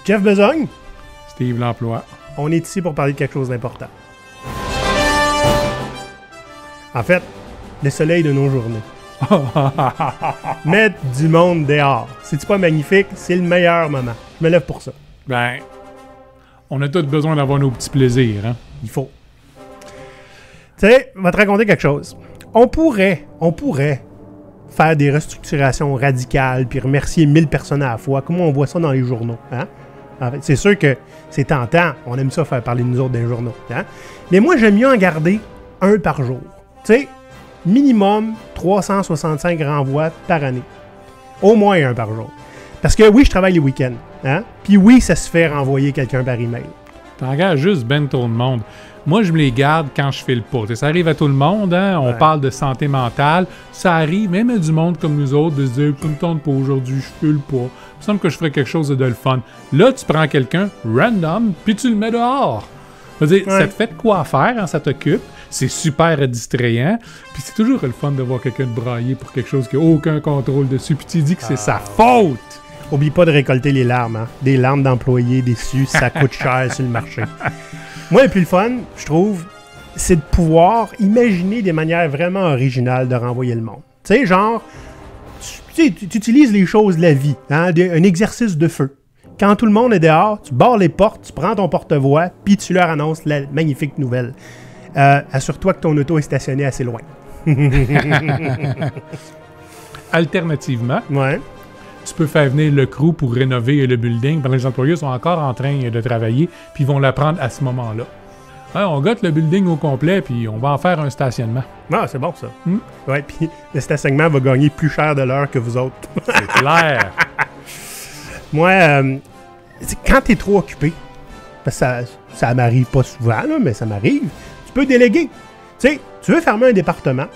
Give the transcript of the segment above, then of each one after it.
Jeff Besogne. Steve l'emploi. On est ici pour parler de quelque chose d'important. En fait, le soleil de nos journées. Mettre du monde dehors. C'est-tu pas magnifique? C'est le meilleur moment. Je me lève pour ça. Ben, on a tous besoin d'avoir nos petits plaisirs, hein? Il faut. Tu sais, je vais te raconter quelque chose. On pourrait faire des restructurations radicales puis remercier 1000 personnes à la fois, comme on voit ça dans les journaux. Hein? En fait, c'est sûr que c'est tentant. On aime ça faire parler de nous autres dans les journaux. Hein? Mais moi, j'aime mieux en garder un par jour. Tu sais, minimum 365 renvois par année. Au moins un par jour. Parce que oui, je travaille les week-ends. Hein? Puis oui, ça se fait renvoyer quelqu'un par email. T'engages juste ben trop de monde. Moi, je me les garde quand je file pas. T'sais, ça arrive à tout le monde, hein? On parle de santé mentale. Ça arrive même à du monde comme nous autres de se dire « Je me tente pas aujourd'hui, je file pas. » Il me semble que je ferais quelque chose de le fun. Là, tu prends quelqu'un random, puis tu le mets dehors. Je veux dire, ça te fait de quoi faire, hein? Ça t'occupe. C'est super distrayant. Puis c'est toujours le fun de voir quelqu'un te brailler pour quelque chose qui n'a aucun contrôle dessus. Puis tu dis que c'est sa faute. Oublie pas de récolter les larmes. Hein? Des larmes d'employés déçus, ça coûte cher sur le marché. Moi, le plus le fun, je trouve, c'est de pouvoir imaginer des manières vraiment originales de renvoyer le monde. Tu sais, genre, tu utilises les choses de la vie, hein? Un exercice de feu. Quand tout le monde est dehors, tu barres les portes, tu prends ton porte-voix, puis tu leur annonces la magnifique nouvelle. Assure-toi que ton auto est stationné assez loin. Alternativement, ouais. Tu peux faire venir le crew pour rénover le building pendant que les employés sont encore en train de travailler, puis ils vont l'apprendre à ce moment-là. Hein, on gotte le building au complet, puis on va en faire un stationnement. Ah, c'est bon ça. Ouais, puis le stationnement va gagner plus cher de l'heure que vous autres. C'est clair. Moi, quand t'es trop occupé, parce que ça m'arrive pas souvent, là, mais ça m'arrive, tu peux déléguer. Tu sais, tu veux fermer un département,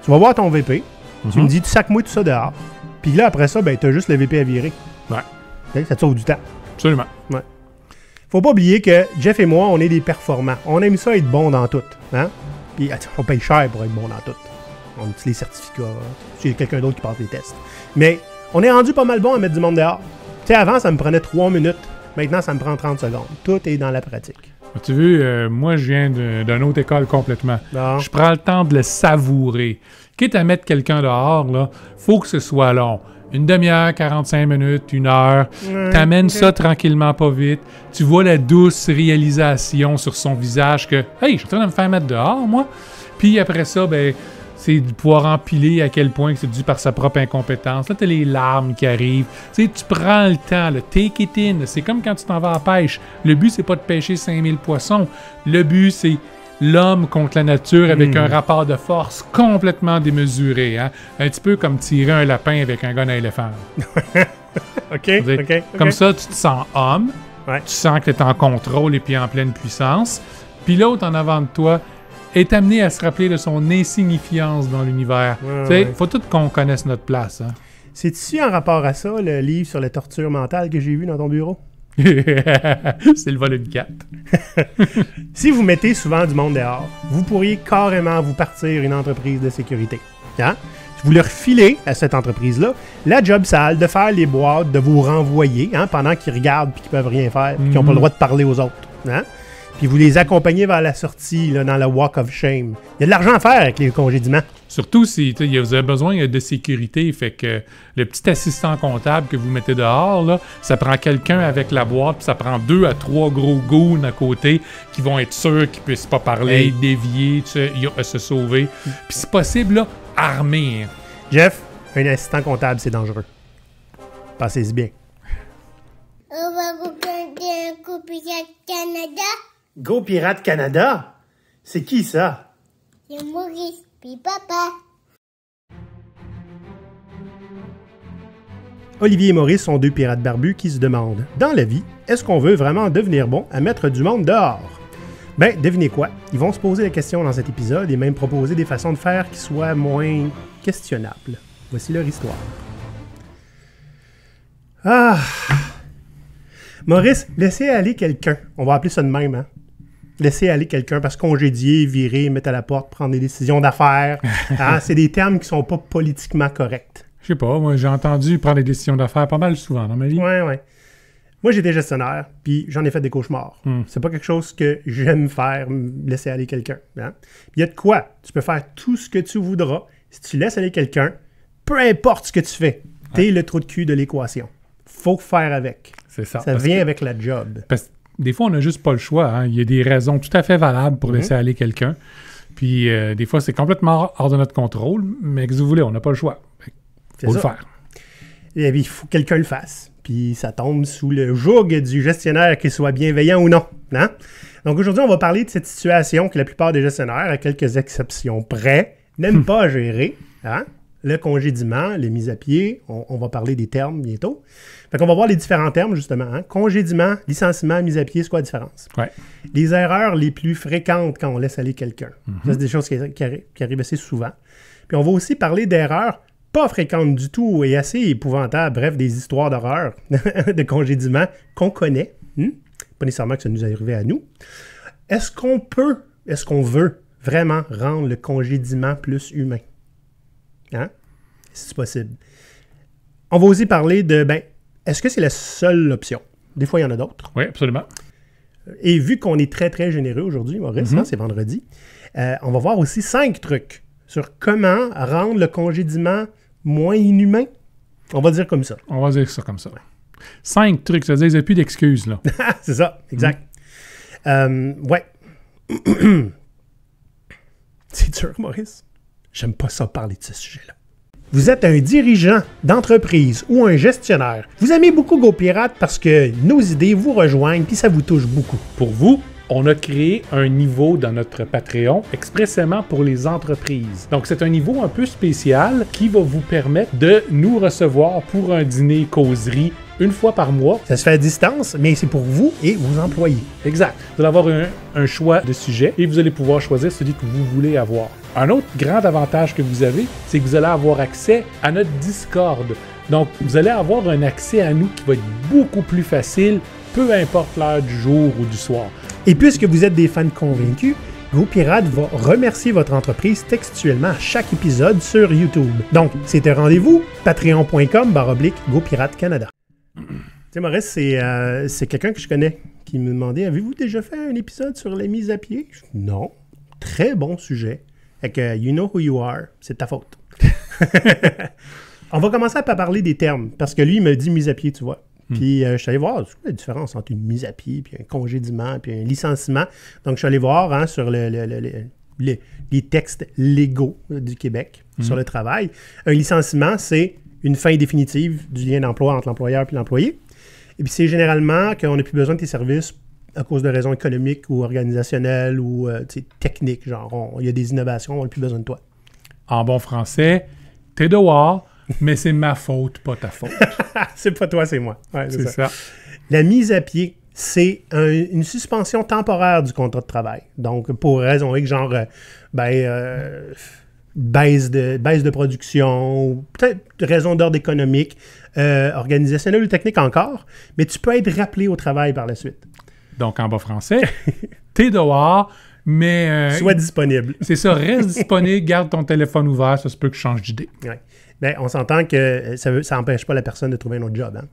tu vas voir ton VP, tu me dis, tu sacs-moi tout ça dehors. Puis là, après ça, ben, t'as juste le VP à virer. Ouais. Okay? Ça te sauve du temps. Absolument. Ouais. Faut pas oublier que Jeff et moi, on est des performants. On aime ça être bon dans tout. Hein? Puis on paye cher pour être bon dans tout. On utilise les certificats. C'est quelqu'un d'autre qui passe les tests. Mais on est rendu pas mal bon à mettre du monde dehors. Tu sais, avant, ça me prenait 3 minutes. Maintenant, ça me prend 30 secondes. Tout est dans la pratique. Tu vois, moi, je viens d'une autre école complètement. Bon. Je prends le temps de le savourer. Quitte à mettre quelqu'un dehors, là, faut que ce soit long. Une demi-heure, 45 minutes, 1 heure. T'amènes ça tranquillement, pas vite. Tu vois la douce réalisation sur son visage que « Hey, je suis en train de me faire mettre dehors, moi. » Puis après ça, ben, c'est de pouvoir empiler à quel point c'est dû par sa propre incompétence. Là, t'as les larmes qui arrivent. Tu sais, tu prends le temps, là, take it in. C'est comme quand tu t'en vas à la pêche. Le but, c'est pas de pêcher 5000 poissons. Le but, c'est l'homme contre la nature avec un rapport de force complètement démesuré. Hein? Un petit peu comme tirer un lapin avec un gun à éléphant. OK. Comme ça, tu te sens homme. Ouais. Tu sens que tu es en contrôle et puis en pleine puissance. Puis l'autre en avant de toi est amené à se rappeler de son insignifiance dans l'univers. Faut tout qu'on connaisse notre place. Hein? C'est-tu en rapport à ça, le livre sur la torture mentale que j'ai vu dans ton bureau? C'est le volume 4. Si vous mettez souvent du monde dehors, vous pourriez carrément vous partir une entreprise de sécurité. Hein? Vous leur filez à cette entreprise-là la job sale de faire les boîtes, de vous renvoyer pendant qu'ils regardent et qu'ils peuvent rien faire et qu'ils n'ont pas le droit de parler aux autres. Hein? Puis vous les accompagnez vers la sortie là, dans le walk of shame. Il y a de l'argent à faire avec les congédiements. Surtout si vous avez besoin de sécurité, fait que le petit assistant comptable que vous mettez dehors, là, ça prend quelqu'un avec la boîte, puis ça prend 2 à 3 gros goons à côté qui vont être sûrs qu'ils ne puissent pas parler, dévier, se sauver. Puis si possible, là, armés. Jeff, un assistant comptable, c'est dangereux. Pensez-y bien. On va regarder un coup Pirate Canada. Go Pirate Canada? C'est qui ça? C'est Maurice, puis papa. Olivier et Maurice sont 2 pirates barbus qui se demandent, dans la vie, est-ce qu'on veut vraiment devenir bon à mettre du monde dehors? Ben, devinez quoi? Ils vont se poser la question dans cet épisode et même proposer des façons de faire qui soient moins questionnables. Voici leur histoire. Ah! Maurice, laissez aller quelqu'un. On va appeler ça de même, hein? Laisser aller quelqu'un parce que congédier, virer, mettre à la porte, prendre des décisions d'affaires. Hein? C'est des termes qui sont pas politiquement corrects. Je sais pas, moi j'ai entendu prendre des décisions d'affaires pas mal souvent dans ma vie. Ouais. Moi, j'étais gestionnaire, puis j'en ai fait des cauchemars. C'est pas quelque chose que j'aime faire, laisser aller quelqu'un. Hein? Il y a de quoi? Tu peux faire tout ce que tu voudras. Si tu laisses aller quelqu'un, peu importe ce que tu fais, t'es le trou de cul de l'équation. Faut faire avec. C'est ça. Ça vient avec la job. Parce que des fois, on n'a juste pas le choix. Hein. Il y a des raisons tout à fait valables pour laisser aller quelqu'un. Puis des fois, c'est complètement hors de notre contrôle, mais que vous voulez, on n'a pas le choix. Il faut le faire. Et il faut que quelqu'un le fasse. Puis ça tombe sous le joug du gestionnaire, qu'il soit bienveillant ou non. Hein? Donc aujourd'hui, on va parler de cette situation que la plupart des gestionnaires, à quelques exceptions près, n'aiment pas gérer. Hein? Le congédiement, les mises à pied, on va parler des termes bientôt. Fait qu'on va voir les différents termes, justement. Hein? Congédiement, licenciement, mise à pied, c'est quoi la différence? Ouais. Les erreurs les plus fréquentes quand on laisse aller quelqu'un. Ça, c'est des choses qui arrivent assez souvent. Puis on va aussi parler d'erreurs pas fréquentes du tout et assez épouvantables. Bref, des histoires d'horreur de congédiement qu'on connaît. Pas nécessairement que ça nous est arrivé à nous. Est-ce qu'on veut vraiment rendre le congédiement plus humain? Hein? Si c'est possible. On va aussi parler de, est-ce que c'est la seule option? Des fois, il y en a d'autres. Oui, absolument. Et vu qu'on est très, très généreux aujourd'hui, Maurice, hein, c'est vendredi, on va voir aussi 5 trucs sur comment rendre le congédiement moins inhumain. On va dire comme ça. On va dire ça comme ça. 5 trucs, ça veut dire qu'il n'y a plus d'excuses, là. C'est ça, exact. Ouais. C'est dur, Maurice. J'aime pas ça parler de ce sujet-là. Vous êtes un dirigeant d'entreprise ou un gestionnaire. Vous aimez beaucoup GoPirate parce que nos idées vous rejoignent puis ça vous touche beaucoup. Pour vous, on a créé un niveau dans notre Patreon expressément pour les entreprises. Donc, c'est un niveau un peu spécial qui va vous permettre de nous recevoir pour un dîner causerie une fois par mois. Ça se fait à distance, mais c'est pour vous et vos employés. Exact. Vous allez avoir un choix de sujet et vous allez pouvoir choisir celui que vous voulez avoir. Un autre grand avantage que vous avez, c'est que vous allez avoir accès à notre Discord. Donc, vous allez avoir un accès à nous qui va être beaucoup plus facile, peu importe l'heure du jour ou du soir. Et puisque vous êtes des fans convaincus, GoPirate va remercier votre entreprise textuellement à chaque épisode sur YouTube. Donc, c'est un rendez-vous, patreon.com/GoPirate Canada. Tu sais, Maurice, c'est quelqu'un que je connais qui me demandait, avez-vous déjà fait un épisode sur les mises à pied? Non. Très bon sujet. Fait que you know who you are, c'est de ta faute. On va commencer à parler des termes, parce que lui, il me dit mise à pied, tu vois. Puis je suis allé voir, c'est quoi la différence entre une mise à pied, puis un congédiement, puis un licenciement. Donc je suis allé voir hein, sur les textes légaux du Québec sur le travail. Un licenciement, c'est une fin définitive du lien d'emploi entre l'employeur et l'employé. Et puis c'est généralement qu'on n'a plus besoin de tes services à cause de raisons économiques ou organisationnelles ou techniques. Genre, il y a des innovations, on n'a plus besoin de toi. En bon français, t'es dehors, mais c'est ma faute, pas ta faute. C'est pas toi, c'est moi. Ouais, c'est ça. La mise à pied, c'est une suspension temporaire du contrat de travail. Donc, pour raison X, genre, baisse de production, ou peut-être raison d'ordre économique, organisationnelle ou technique encore, mais tu peux être rappelé au travail par la suite. Donc, en bas français, t'es dehors, mais... Sois disponible. C'est ça, reste disponible, garde ton téléphone ouvert, ça se peut que je change d'idée. Oui. Bien, on s'entend que ça n'empêche pas la personne de trouver un autre job, hein?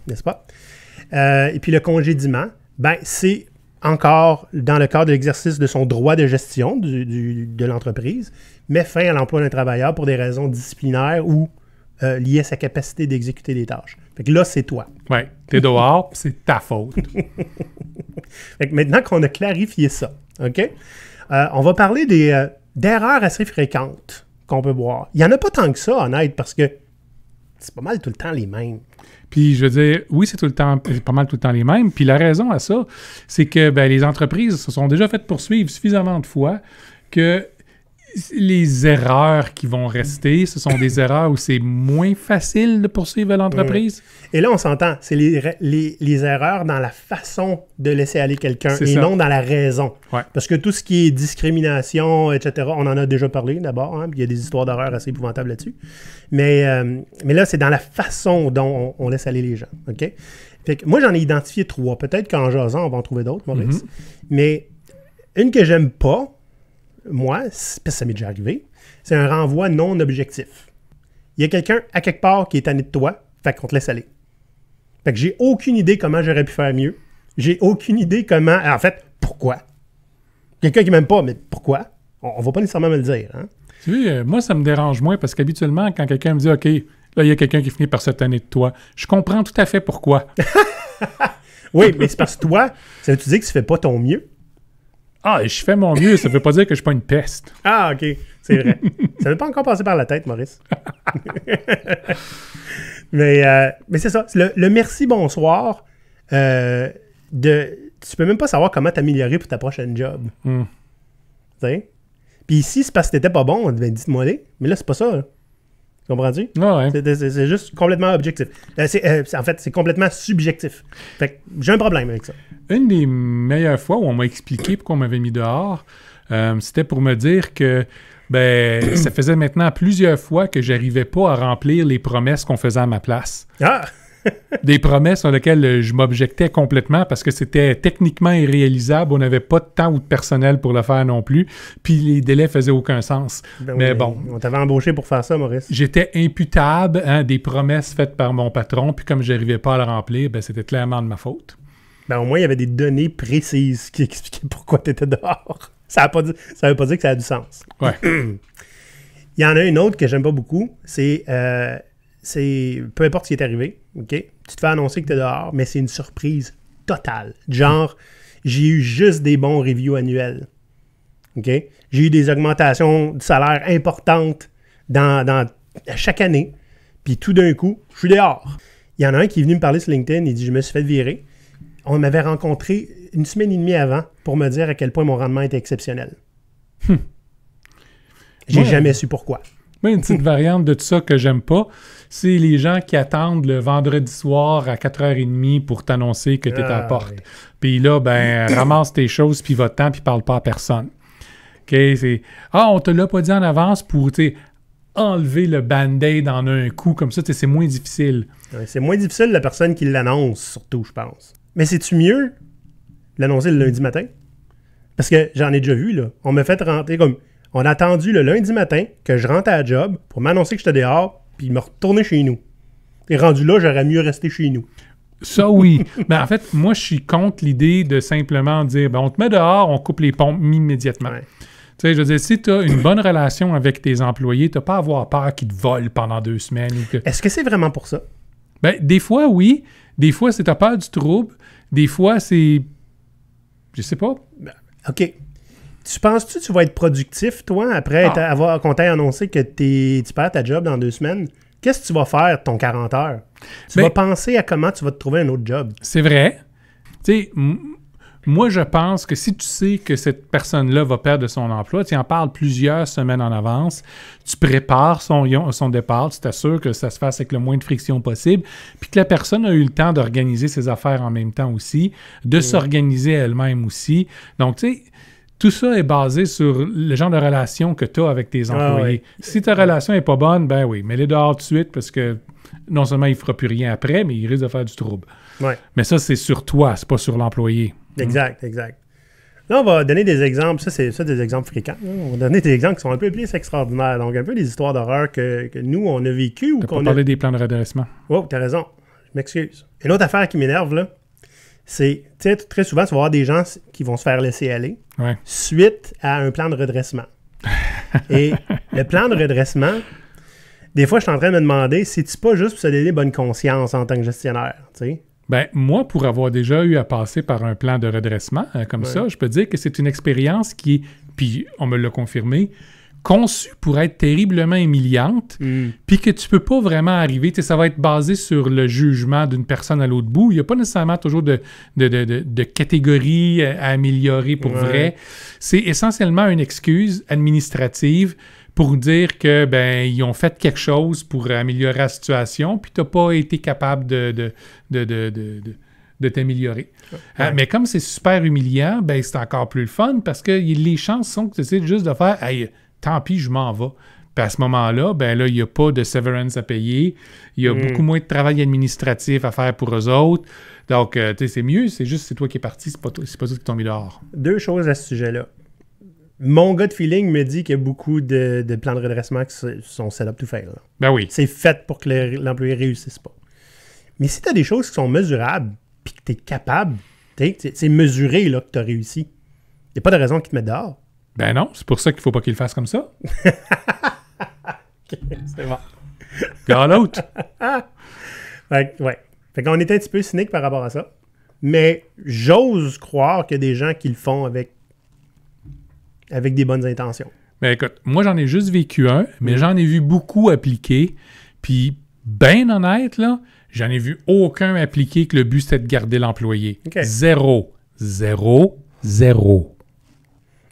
N'est-ce pas? Et puis le congédiement, c'est encore dans le cadre de l'exercice de son droit de gestion de l'entreprise, met fin à l'emploi d'un travailleur pour des raisons disciplinaires ou liées à sa capacité d'exécuter des tâches. Fait que là, c'est toi. Oui, t'es dehors, c'est ta faute. Fait que maintenant qu'on a clarifié ça, OK? On va parler d'erreurs assez fréquentes qu'on peut voir. Il n'y en a pas tant que ça, honnête, parce que c'est pas mal tout le temps les mêmes. Puis, je veux dire, oui, c'est pas mal tout le temps les mêmes. Puis, la raison à ça, c'est que les entreprises se sont déjà faites poursuivre suffisamment de fois que les erreurs qui vont rester, ce sont des erreurs où c'est moins facile de poursuivre l'entreprise. Et là, on s'entend, c'est les erreurs dans la façon de laisser aller quelqu'un et non dans la raison. Ouais. Parce que tout ce qui est discrimination, etc., on en a déjà parlé d'abord, hein, puis il y a des histoires d'horreur assez épouvantables là-dessus. Mais là, c'est dans la façon dont on laisse aller les gens. OK? Fait que moi, j'en ai identifié 3. Peut-être qu'en jasant, on va en trouver d'autres, Maurice. Mais une que j'aime pas, moi, parce que ça m'est déjà arrivé, c'est un renvoi non objectif. Il y a quelqu'un à quelque part qui est tanné de toi, fait qu'on te laisse aller. Fait que j'ai aucune idée comment j'aurais pu faire mieux. J'ai aucune idée comment... En fait, pourquoi? Quelqu'un qui m'aime pas, mais pourquoi? On va pas nécessairement me le dire. Hein? Tu sais, moi, ça me dérange moins parce qu'habituellement, quand quelqu'un me dit « OK, là, il y a quelqu'un qui finit par se tanner de toi », je comprends tout à fait pourquoi. Oui, mais c'est parce que toi, ça veut-tu dire que tu fais pas ton mieux? Ah, je fais mon mieux, ça veut pas dire que je suis pas une peste. Ah, OK, c'est vrai. Ça veut pas encore passer par la tête, Maurice. mais c'est ça. Le merci, bonsoir, tu peux même pas savoir comment t'améliorer pour ta prochaine job. Tu sais? Puis ici, c'est parce que t'étais pas bon, dites-moi-les. Mais là, c'est pas ça. Là. Comprends-tu? Ah ouais. C'est juste complètement objectif. En fait, c'est complètement subjectif. Fait que j'ai un problème avec ça. Une des meilleures fois où on m'a expliqué pourquoi on m'avait mis dehors, c'était pour me dire que ça faisait maintenant plusieurs fois que j'arrivais pas à remplir les promesses qu'on faisait à ma place. Ah! Des promesses sur lesquelles je m'objectais complètement parce que c'était techniquement irréalisable. On n'avait pas de temps ou de personnel pour le faire non plus. Puis les délais faisaient aucun sens. Mais bon. On t'avait embauché pour faire ça, Maurice. J'étais imputable des promesses faites par mon patron. Puis comme je n'arrivais pas à le remplir, c'était clairement de ma faute. Au moins, il y avait des données précises qui expliquaient pourquoi tu étais dehors. Ça veut pas dire que ça a du sens. Ouais. Il y en a une autre que j'aime pas beaucoup. C'est peu importe ce qui est arrivé, OK? Tu te fais annoncer que tu es dehors, mais c'est une surprise totale. Genre, j'ai eu juste des bons reviews annuels. OK? J'ai eu des augmentations de salaire importantes dans chaque année. Puis tout d'un coup, je suis dehors. Il y en a un qui est venu me parler sur LinkedIn, il dit « Je me suis fait virer. » On m'avait rencontré une semaine et demie avant pour me dire à quel point mon rendement était exceptionnel. J'ai jamais su pourquoi. Mais une petite variante de tout ça que j'aime pas, c'est les gens qui attendent le vendredi soir à 4h30 pour t'annoncer que tu es à la porte. Oui. Puis là, ramasse tes choses, puis va-t'en, puis parle pas à personne. OK? C'est « Ah, on te l'a pas dit en avance pour, enlever le band-aid en un coup, comme ça, c'est moins difficile. » C'est moins difficile la personne qui l'annonce, surtout, je pense. Mais c'est-tu mieux l'annoncer le lundi matin? Parce que j'en ai déjà vu, là. On m'a fait rentrer comme... On a attendu le lundi matin que je rentre à la job pour m'annoncer que j'étais dehors puis me retourner chez nous. Et rendu là, j'aurais mieux resté chez nous. Ça, oui. Mais en fait, moi, je suis contre l'idée de simplement dire on te met dehors, on coupe les pompes immédiatement. Ouais. Tu sais, je veux dire, si tu as une bonne relation avec tes employés, tu n'as pas à avoir peur qu'ils te volent pendant 2 semaines. Est-ce que c'est vraiment pour ça? Des fois, oui. Des fois, c'est t'as peur du trouble. Des fois, c'est... Je sais pas. OK. Tu penses-tu que tu vas être productif, toi, après qu'on t'ait annoncé que tu perds ta job dans 2 semaines? Qu'est-ce que tu vas faire ton 40 heures? Tu vas penser à comment tu vas te trouver un autre job. C'est vrai. Tu sais, moi, je pense que si tu sais que cette personne-là va perdre son emploi, tu en parles plusieurs semaines en avance, tu prépares son départ, tu t'assures que ça se fasse avec le moins de friction possible, puis que la personne a eu le temps d'organiser ses affaires en même temps aussi, de s'organiser elle-même aussi. Donc, tu sais, tout ça est basé sur le genre de relation que tu as avec tes employés. Si ta relation n'est pas bonne, oui, mets-les dehors tout de suite parce que non seulement il ne fera plus rien après, mais il risque de faire du trouble. Ouais. Mais ça, c'est sur toi, c'est pas sur l'employé. Exact. Là, on va donner des exemples. Ça, c'est des exemples fréquents. Hein. On va donner des exemples qui sont un peu plus extraordinaires. Donc, un peu des histoires d'horreur que nous, on a vécues. Ou qu'on pas parlé des plans de redressement. Oh, t'as raison. Je m'excuse. Une autre affaire qui m'énerve, là, c'est, tu sais, très souvent, tu vas avoir des gens qui vont se faire laisser aller suite à un plan de redressement. Et le plan de redressement, des fois, je suis en train de me demander, c'est-tu pas juste pour se donner bonne conscience en tant que gestionnaire, tu sais? Moi, pour avoir déjà eu à passer par un plan de redressement comme ça, je peux dire que c'est une expérience qui est, puis on me l'a confirmé, conçue pour être terriblement humiliante, puis que tu peux pas vraiment arriver. Ça va être basé sur le jugement d'une personne à l'autre bout. Il n'y a pas nécessairement toujours de catégorie à améliorer pour vrai. C'est essentiellement une excuse administrative pour dire que ils ont fait quelque chose pour améliorer la situation, puis tu n'as pas été capable de t'améliorer. Mais comme c'est super humiliant, c'est encore plus le fun parce que les chances sont que tu essaies juste de faire hey, tant pis, je m'en vais. Puis à ce moment-là, il n'y a pas de severance à payer. Il y a beaucoup moins de travail administratif à faire pour eux autres. Donc, c'est mieux, c'est toi qui es parti, c'est pas toi qui t'ont mis dehors. 2 choses à ce sujet-là. Mon gut feeling me dit qu'il y a beaucoup de plans de redressement qui sont set up to fail. Ben oui. C'est fait pour que l'employé ne réussisse pas. Mais si tu as des choses qui sont mesurables, puis que tu es capable, c'est mesuré là, que tu as réussi, il n'y a pas de raison qu'ils te mettent dehors. Ben non, c'est pour ça qu'il faut pas qu'il le fasse comme ça. Okay, c'est bon. Gars l'autre. Ouais. Fait qu'on est un petit peu cynique par rapport à ça. Mais j'ose croire qu'il y a des gens qui le font avec des bonnes intentions. Ben écoute, moi j'en ai juste vécu un, mais j'en ai vu beaucoup appliquer. Puis, ben honnête, là, j'en ai vu aucun appliquer que le but c'était de garder l'employé. Okay. Zéro.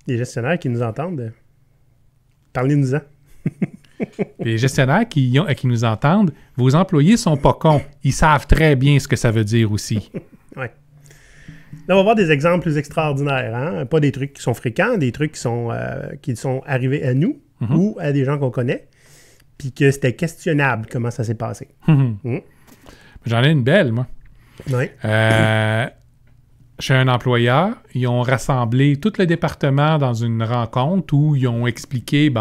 Les gestionnaires qui nous entendent, parlez-nous-en. Les gestionnaires qui nous entendent, vos employés sont pas cons. Ils savent très bien ce que ça veut dire aussi. Ouais. Là, on va voir des exemples plus extraordinaires. Hein? Pas des trucs qui sont fréquents, des trucs qui sont arrivés à nous ou à des gens qu'on connaît, puis que c'était questionnable comment ça s'est passé. J'en ai une belle, moi. Ouais. Chez un employeur, ils ont rassemblé tout le département dans une rencontre où ils ont expliqué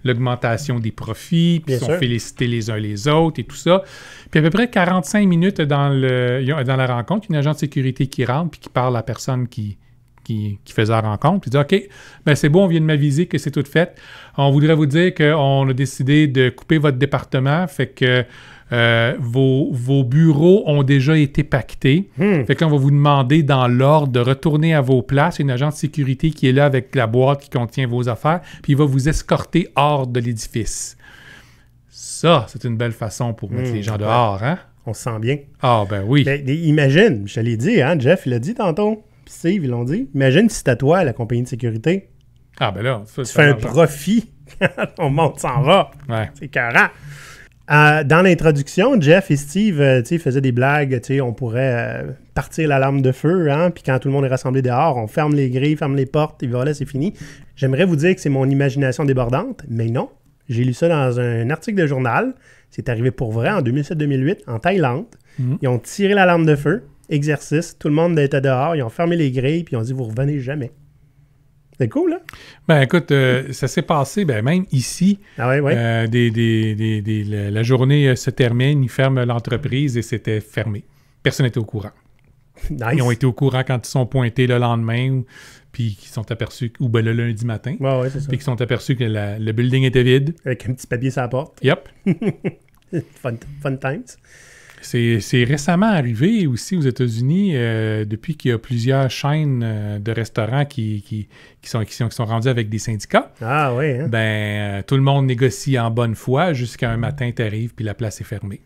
l'augmentation des profits, puis ils ont félicité les uns les autres et tout ça. Puis à peu près 45 minutes dans la rencontre, il y a un agent de sécurité qui rentre puis qui parle à la personne qui faisait la rencontre, puis dit « OK, ben c'est bon, on vient de m'aviser que c'est tout fait. On voudrait vous dire qu'on a décidé de couper votre département, fait que vos bureaux ont déjà été pactés. Fait qu'on va vous demander dans l'ordre de retourner à vos places. Il y a une agent de sécurité qui est là avec la boîte qui contient vos affaires, puis il va vous escorter hors de l'édifice. » Ça, c'est une belle façon pour mettre les gens dehors, hein? On se sent bien. Ah, ben oui. Ben, imagine, je te l'ai dit, hein, Jeff, il l'a dit tantôt, puis Steve, ils l'ont dit. Imagine si c'est à toi, la compagnie de sécurité. Ah, ben là, tu fais un profit quand ton monde s'en va. Ouais. C'est écœurant. Dans l'introduction, Jeff et Steve faisaient des blagues. On pourrait partir l'alarme de feu, hein, puis quand tout le monde est rassemblé dehors, on ferme les grilles, ferme les portes, et voilà, c'est fini. J'aimerais vous dire que c'est mon imagination débordante, mais non. J'ai lu ça dans un article de journal. C'est arrivé pour vrai en 2007-2008, en Thaïlande. Ils ont tiré l'alarme de feu, exercice, tout le monde était dehors, ils ont fermé les grilles, puis ils ont dit « Vous revenez jamais ». C'est cool, hein? Ben écoute, ça s'est passé, même ici. Ah ouais. La journée se termine, ils ferment l'entreprise et c'était fermé. Personne n'était au courant. Nice. Ils ont été au courant quand ils sont pointés le lendemain, puis qu'ils sont aperçus, ou le lundi matin, ouais, c'est ça. puis qu'ils sont aperçus que le building était vide. Avec un petit papier sur la porte. Yep. Fun times. C'est récemment arrivé aussi aux États-Unis, depuis qu'il y a plusieurs chaînes de restaurants qui sont rendus avec des syndicats. Ah oui, hein? Tout le monde négocie en bonne foi jusqu'à un matin, t'arrives, puis la place est fermée.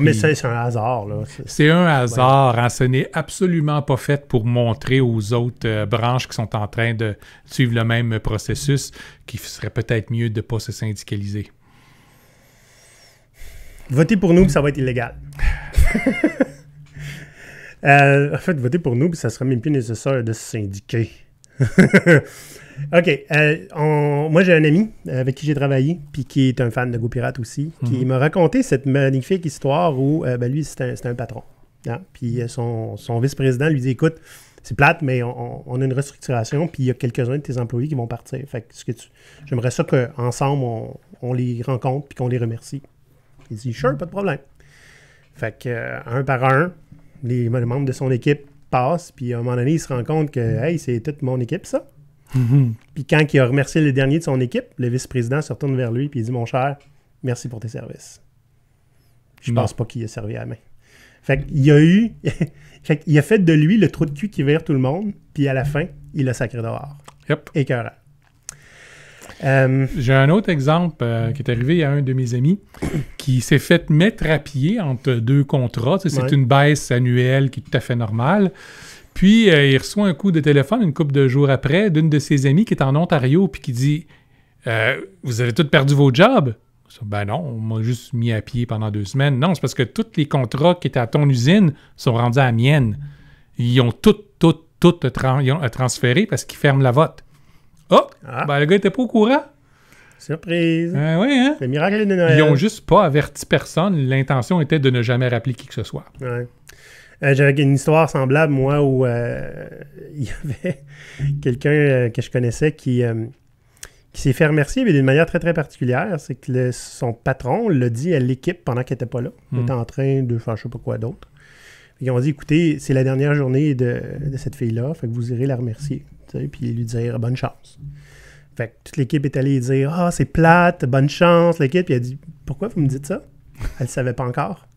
Mais ça, c'est un hasard, là. C'est un hasard, hein, ce n'est absolument pas fait pour montrer aux autres branches qui sont en train de suivre le même processus qu'il serait peut-être mieux de ne pas se syndicaliser. Votez pour nous, puis ça va être illégal. En fait, votez pour nous, puis ça serait même plus nécessaire de se syndiquer. OK. Moi, j'ai un ami avec qui j'ai travaillé, puis qui est un fan de GoPirate aussi, qui m'a raconté cette magnifique histoire où, lui, c'était un patron. Hein? Puis son vice-président lui dit, écoute, c'est plate, mais on a une restructuration, puis il y a quelques-uns de tes employés qui vont partir. Fait que j'aimerais ça qu'ensemble, on les rencontre, puis qu'on les remercie. Il dit, sure, pas de problème. Fait que, un par un, les membres de son équipe passent, puis à un moment donné, il se rend compte que, hey, c'est toute mon équipe, ça. Puis quand il a remercié le dernier de son équipe, le vice-président se retourne vers lui, puis il dit, mon cher, merci pour tes services. Je pense pas qu'il a servi à la main. Fait qu'il il a fait de lui le trou de cul qui vire tout le monde, puis à la fin, il l'a sacré dehors. Yep. Écœurant. J'ai un autre exemple qui est arrivé à un de mes amis qui s'est fait mettre à pied entre deux contrats. C'est une baisse annuelle qui est tout à fait normale. Puis, il reçoit un coup de téléphone une couple de jours après d'une de ses amies qui est en Ontario puis qui dit « Vous avez tous perdu vos jobs? » Ben non, on m'a juste mis à pied pendant 2 semaines. Non, c'est parce que tous les contrats qui étaient à ton usine sont rendus à la mienne. Ils ont tout transféré parce qu'ils ferment la vote. Oh! Le gars était pas au courant. Surprise! Oui, hein? Le miracle de Noël. Ils ont juste pas averti personne. L'intention était de ne jamais rappeler qui que ce soit. Ouais. J'avais une histoire semblable, moi, où il y avait quelqu'un que je connaissais qui qui s'est fait remercier, mais d'une manière très, très particulière. C'est que son patron l'a dit à l'équipe pendant qu'elle n'était pas là. Elle était en train de faire je sais pas quoi d'autre. Ils ont dit, écoutez, c'est la dernière journée de cette fille-là, fait que vous irez la remercier. Puis lui dire bonne chance. Fait que toute l'équipe est allée dire « Ah, c'est plate, bonne chance, l'équipe. » Puis elle a dit « Pourquoi vous me dites ça? » Elle ne savait pas encore.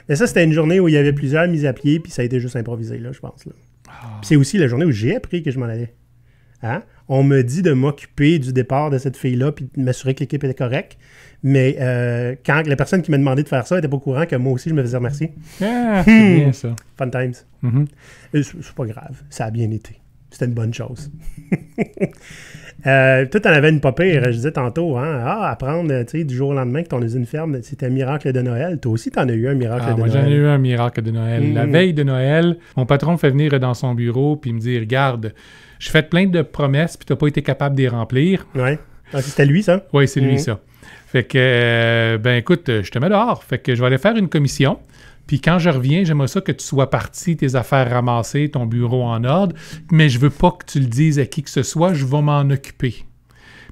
Mais ça, c'était une journée où il y avait plusieurs mises à pied, puis ça a été juste improvisé, là, je pense. Là. Puis c'est aussi la journée où j'ai appris que je m'en allais. Hein? On me dit de m'occuper du départ de cette fille-là, puis de m'assurer que l'équipe était correcte. Mais quand la personne qui m'a demandé de faire ça n'était pas au courant que moi aussi, je me faisais remercier. Ah, c'est bien ça. Fun times. Mhm. C'est pas grave. Ça a bien été. C'était une bonne chose. Toi, t'en avais une pas pire, je disais tantôt, hein? Apprendre, tu sais, du jour au lendemain que ton usine ferme, c'était un miracle de Noël. Toi aussi, t'en as eu un miracle de moi, Noël. j'en ai eu un miracle de Noël. La veille de Noël, mon patron me fait venir dans son bureau puis il me dit, regarde, je fais plein de promesses puis t'as pas été capable de les remplir. Ouais. Ah, c'était lui, ça? Oui, c'est lui, ça. Fait que, écoute, je te mets dehors. Fait que je vais aller faire une commission. Puis quand je reviens, j'aimerais ça que tu sois parti, tes affaires ramassées, ton bureau en ordre, mais je veux pas que tu le dises à qui que ce soit, je vais m'en occuper.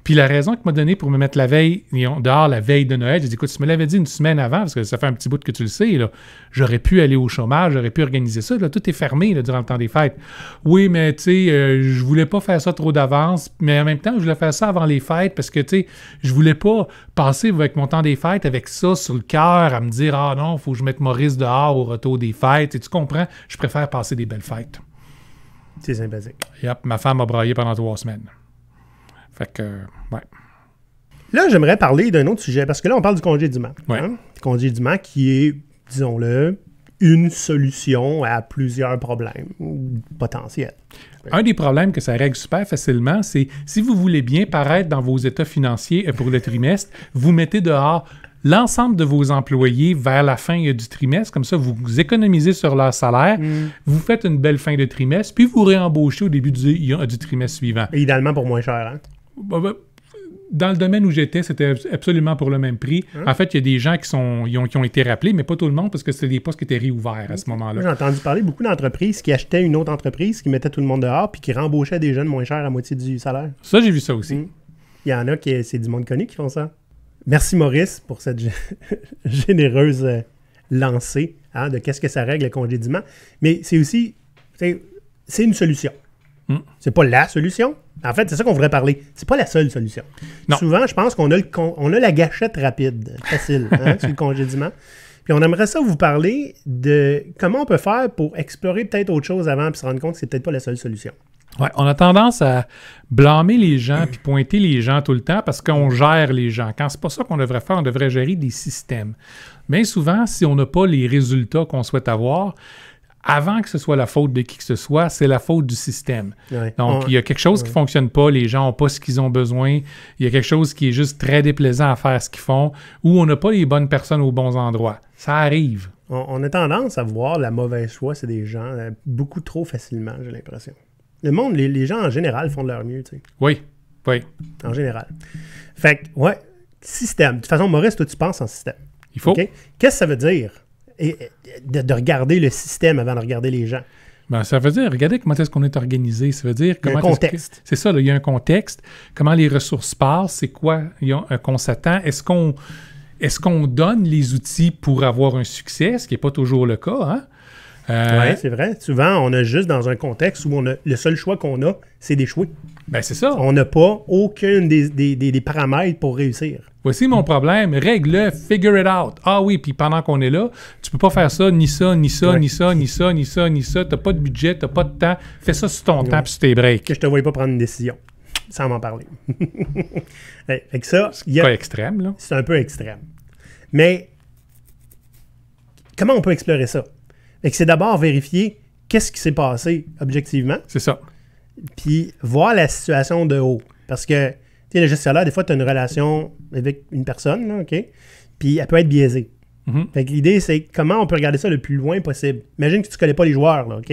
Puis la raison qu'il m'a donnée pour me mettre dehors la veille de Noël, j'ai dit, écoute, tu me l'avais dit une semaine avant, parce que ça fait un petit bout que tu le sais, là, j'aurais pu aller au chômage, j'aurais pu organiser ça, là, tout est fermé là, durant le temps des fêtes. Oui, mais tu sais, je voulais pas faire ça trop d'avance, mais en même temps, je voulais faire ça avant les fêtes, parce que tu sais, je voulais pas passer avec mon temps des fêtes avec ça sur le cœur, à me dire, ah non, faut que je mette Maurice dehors au retour des fêtes, et tu comprends, je préfère passer des belles fêtes. C'est sympathique. Yep, ma femme a braillé pendant 3 semaines. Fait que, ouais. Là, j'aimerais parler d'un autre sujet, parce que là, on parle du congédiement. Ouais. Hein? Le congédiement qui est, disons-le, une solution à plusieurs problèmes potentiels. Un des problèmes que ça règle super facilement, c'est si vous voulez bien paraître dans vos états financiers pour le trimestre, vous mettez dehors l'ensemble de vos employés vers la fin du trimestre. Comme ça, vous économisez sur leur salaire, vous faites une belle fin de trimestre, puis vous réembauchez au début du trimestre suivant. Et idéalement pour moins cher, hein? Dans le domaine où j'étais, c'était absolument pour le même prix. En fait, il y a des gens qui ont été rappelés, mais pas tout le monde, parce que c'était des postes qui étaient réouverts à ce moment-là. Moi, j'ai entendu parler beaucoup d'entreprises qui achetaient une autre entreprise, qui mettaient tout le monde dehors, puis qui rembauchaient des jeunes moins chers à moitié du salaire. Ça, j'ai vu ça aussi. Il y en a qui, c'est du monde connu qui font ça. Merci Maurice pour cette généreuse lancée de qu'est-ce que ça règle le congédiement. Mais c'est aussi, c'est une solution. C'est pas la solution. En fait, c'est ça qu'on voudrait parler. C'est pas la seule solution. Non. Souvent, je pense qu'on a la gâchette rapide, facile, sur le congédiement. Puis on aimerait ça vous parler de comment on peut faire pour explorer peut-être autre chose avant puis se rendre compte que c'est peut-être pas la seule solution. Ouais, on a tendance à blâmer les gens puis pointer les gens tout le temps parce qu'on gère les gens. Quand c'est pas ça qu'on devrait faire, on devrait gérer des systèmes. Bien souvent, si on n'a pas les résultats qu'on souhaite avoir, avant que ce soit la faute de qui que ce soit, c'est la faute du système. Ouais. Donc, il y a quelque chose qui ne fonctionne pas, les gens n'ont pas ce qu'ils ont besoin, il y a quelque chose qui est juste très déplaisant à faire ce qu'ils font, ou on n'a pas les bonnes personnes aux bons endroits. Ça arrive. On a tendance à voir la mauvaise foi, c'est des gens beaucoup trop facilement, j'ai l'impression. Le monde, les gens en général font de leur mieux, tu sais. Oui. En général. Fait que, ouais, système. De toute façon, Maurice, toi, tu penses en système. Il faut. Okay? Qu'est-ce que ça veut dire de regarder le système avant de regarder les gens? Ben, ça veut dire, regardez comment est-ce qu'on est organisé. Ça veut dire comment. Il y a un contexte. C'est ça, là, il y a un contexte. Comment les ressources passent, c'est quoi qu'on s'attend. Est-ce qu'on donne les outils pour avoir un succès, ce qui n'est pas toujours le cas, hein? Oui, c'est vrai. Souvent, on a juste dans un contexte où le seul choix qu'on a, c'est d'échouer. Ben, c'est ça. On n'a pas aucun des paramètres pour réussir. Voici mon problème. Règle-le, figure it out. Ah oui, puis pendant qu'on est là, tu peux pas faire ça, ni ça, ni ça, ni ça, ni ça, ni ça, ni ça. T'as pas de budget, t'as pas de temps. Fais ça sur ton temps puis sur tes breaks. Que je te voyais pas prendre une décision, sans m'en parler. Fait que ça, c'est pas extrême, là. C'est un peu extrême. Mais comment on peut explorer ça? Fait que c'est d'abord vérifier qu'est-ce qui s'est passé objectivement. C'est ça. Puis voir la situation de haut. Parce que, tu sais, le gestionnaire, des fois, tu as une relation avec une personne, là, OK? Puis elle peut être biaisée. Fait que l'idée, c'est comment on peut regarder ça le plus loin possible. Imagine que tu ne connais pas les joueurs, là, OK?